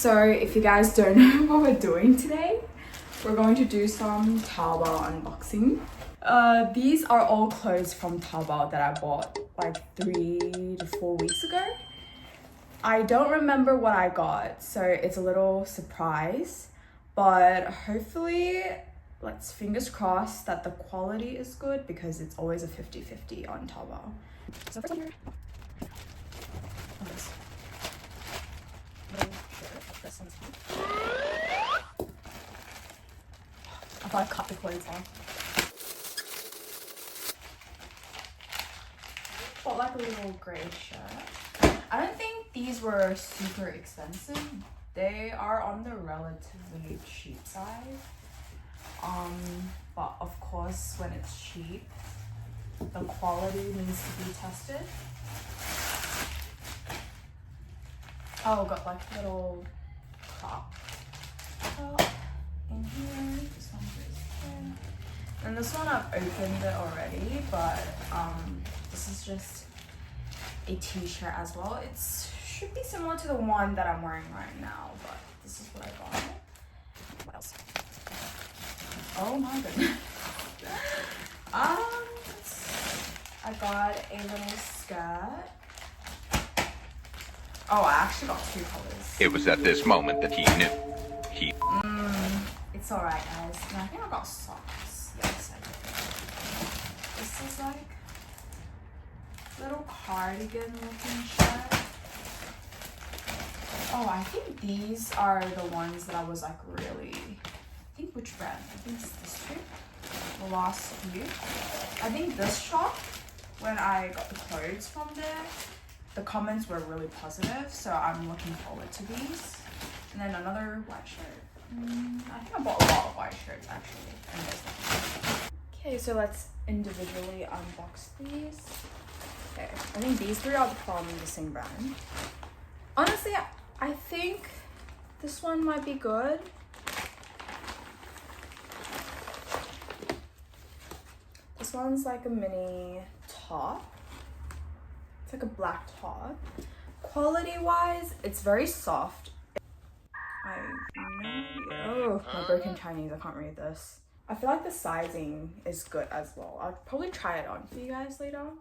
So if you guys don't know what we're doing today, we're going to do some Taobao unboxing. These are all clothes from Taobao that I bought like 3 to 4 weeks ago. I don't remember what I got, so it's a little surprise, but hopefully, let's fingers crossed that the quality is good because it's always a 50-50 on Taobao. So first one here. I thought I cut the clothes off. Got like a little grey shirt. I don't think these were super expensive. They are on the relatively cheap side. But of course, when it's cheap, the quality needs to be tested. Oh, got like a little crop top in here. This one goes there. And this one I've opened it already, but this is just a t-shirt as well. It should be similar to the one that I'm wearing right now, but this is what I got. What else? Oh my goodness. I got a little skirt. Oh, I actually got 2 colors. It was at this moment that he knew. It's alright, guys. And I think I got socks. Yes, I did. This is like a little cardigan looking shirt. Oh, I think these are the ones that I was like really... I think which brand? I think it's this two. The last few. I think this shop, when I got the clothes from there, the comments were really positive, so I'm looking forward to these. And then another white shirt. I think I bought a lot of white shirts actually. And this one. Okay, so let's individually unbox these. Okay, I think these 3 are from the same brand. Honestly, I think this one might be good. This one's like a mini top. It's like a black top. Quality wise, it's very soft. Oh, my broken Chinese, I can't read this. I feel like the sizing is good as well. I'll probably try it on for you guys later.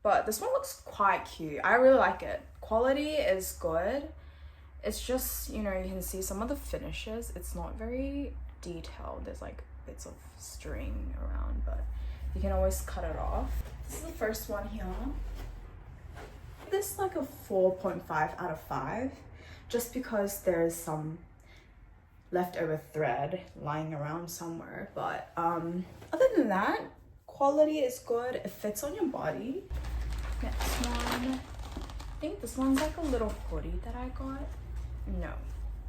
But this one looks quite cute. I really like it. Quality is good. It's just, you know, you can see some of the finishes. It's not very detailed. There's like bits of string around, but you can always cut it off. This is the first one here. This is like a 4.5 out of 5, just because there's some leftover thread lying around somewhere. But other than that, quality is good. It fits on your body. Next one, I think this one's like a little hoodie that I got. No,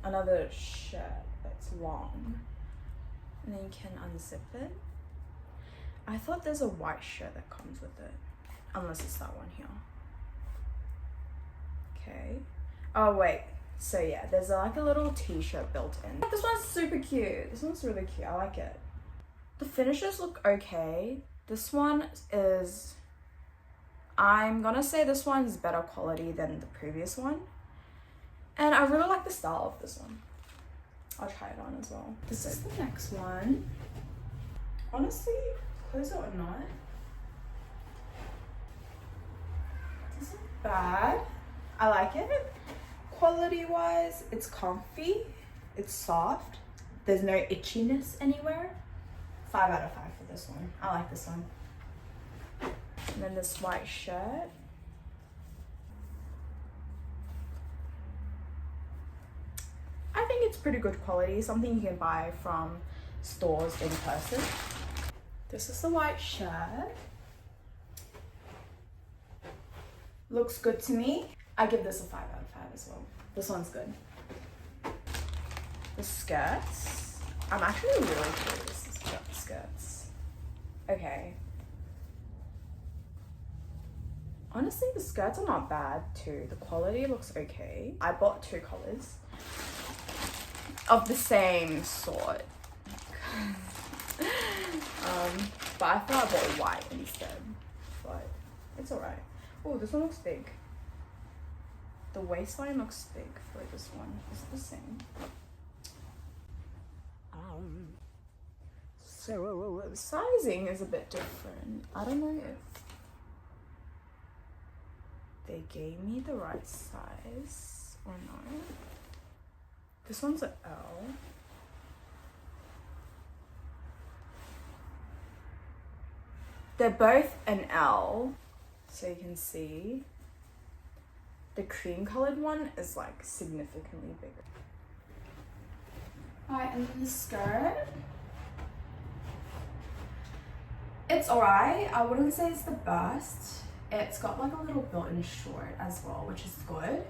another shirt that's long. And then you can unzip it. I thought there's a white shirt that comes with it. Unless it's that one here. Okay. Oh wait. So yeah, there's like a little t-shirt built in. This one's super cute. This one's really cute. I like it. The finishes look okay. This one is... I'm gonna say this one is better quality than the previous one. And I really like the style of this one. I'll try it on as well. This is the next one. Honestly, close it or not, it isn't bad. I like it. Quality wise, it's comfy, it's soft, there's no itchiness anywhere. 5 out of 5 for this one. I like this one. And then this white shirt. I think it's pretty good quality, something you can buy from stores in person. This is the white shirt. Looks good to me. I give this a 5 out of 5 as well. This one's good. The skirts. I'm actually really curious about the skirts. Okay. Honestly, the skirts are not bad too. The quality looks okay. I bought 2 colors of the same sort. But I thought I bought white instead. But it's alright. Oh, this one looks big. The waistline looks big for this one. Is it the same? So the sizing is a bit different. I don't know if they gave me the right size or not. This one's an L. They're both an L, so you can see the cream colored one is like significantly bigger. Alright, and then the skirt. It's alright. I wouldn't say it's the best. It's got like a little built-in short as well, which is good.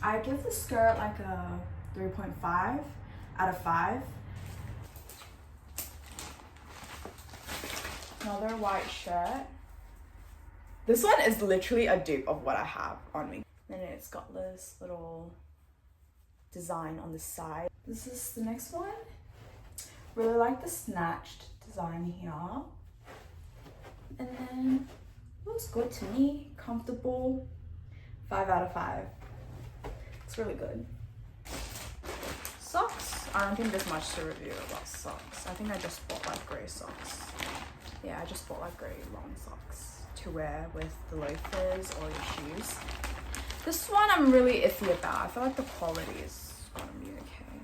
I give the skirt like a 3.5 out of 5. Another white shirt. This one is literally a dupe of what I have on me. And it's got this little design on the side. This is the next one. Really like the snatched design here. And then looks good to me. Comfortable. 5 out of 5. It's really good. Socks. I don't think there's much to review about socks. I think I just bought like grey socks. Yeah, I just bought like grey long socks to wear with the loafers or your shoes. This one I'm really iffy about. I feel like the quality is gonna be okay.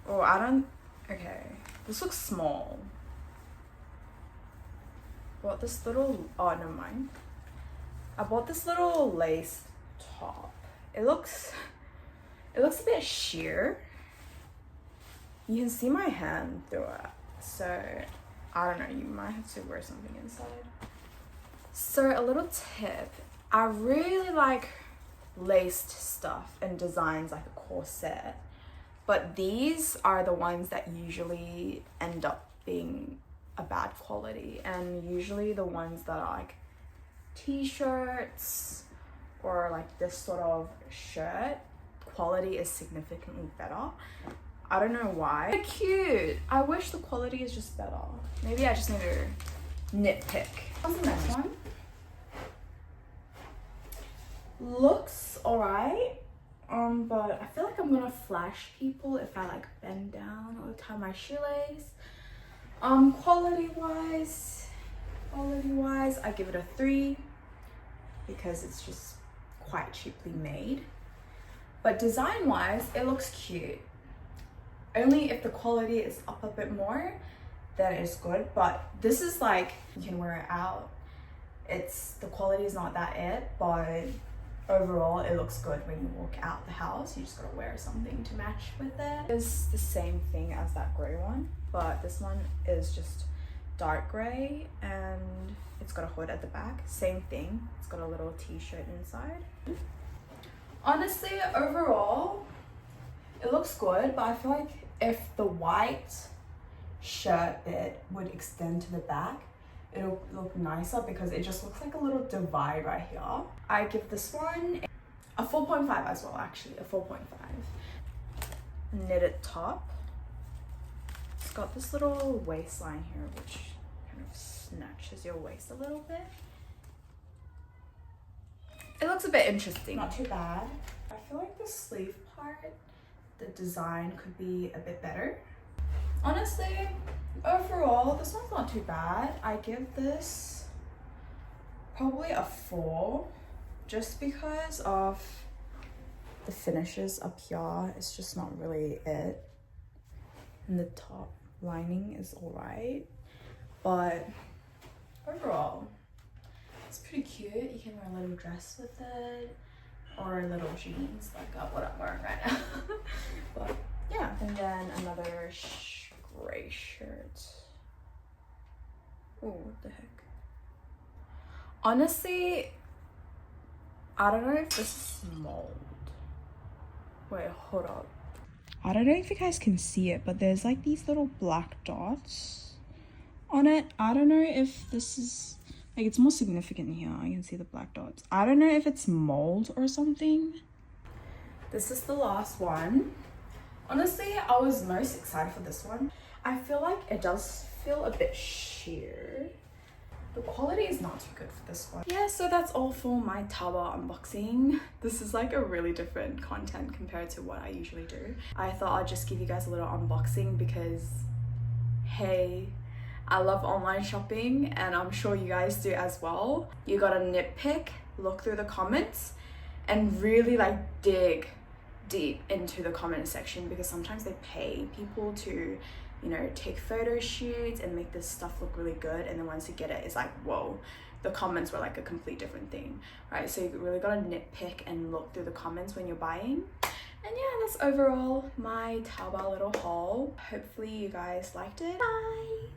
Oh, I don't... Okay. This looks small. Bought this little... Oh, never mind. I bought this little lace top. It looks a bit sheer. You can see my hand through it. So, I don't know. You might have to wear something inside. So, a little tip. I really like laced stuff and designs like a corset, but these are the ones that usually end up being a bad quality, and usually the ones that are like t-shirts or like this sort of shirt, quality is significantly better. I don't know why. They're cute. I wish the quality is just better. Maybe I just need to nitpick. What's the next one? Looks alright, but I feel like I'm gonna flash people if I like bend down or tie my shoelace. Quality wise, I give it a 3 because it's just quite cheaply made. But design wise, it looks cute. Only if the quality is up a bit more, then it's good. But this is like, you can wear it out. The quality is not that it, but overall it looks good when you walk out the house. You just gotta wear something to match with it. It's the same thing as that grey one, but this one is just dark grey and it's got a hood at the back. Same thing, it's got a little t-shirt inside. Honestly, overall it looks good, but I feel like if the white shirt bit would extend to the back, it'll look nicer because it just looks like a little divide right here. I give this one a 4.5 as well, actually, a 4.5. Knitted top. It's got this little waistline here, which kind of snatches your waist a little bit. It looks a bit interesting. Not too bad. I feel like the sleeve part, the design could be a bit better. Honestly, overall, this one's not too bad. I give this probably a 4 just because of the finishes up here. It's just not really it. And the top lining is alright. But overall, it's pretty cute. You can wear a little dress with it or little jeans like what I'm wearing right now. But yeah, and then another gray shirt. Oh, what the heck? Honestly, I don't know if this is mold. Wait, hold up. I don't know if you guys can see it, but there's like these little black dots on it. I don't know if this is, like, it's more significant here. I can see the black dots. I don't know if it's mold or something. This is the last one. Honestly, I was most excited for this one. I feel like it does feel a bit sheer. The quality is not too good for this one. Yeah, so that's all for my Taobao unboxing. This is like a really different content compared to what I usually do. I thought I'd just give you guys a little unboxing because, hey, I love online shopping and I'm sure you guys do as well. You gotta nitpick, look through the comments, and really like dig deep into the comment section, because sometimes they pay people to, you know, take photo shoots and make this stuff look really good, and then once you get it, it's like, whoa, the comments were like a complete different thing, right? So you really gotta nitpick and look through the comments when you're buying. And yeah, that's overall my Taobao little haul. Hopefully you guys liked it. Bye!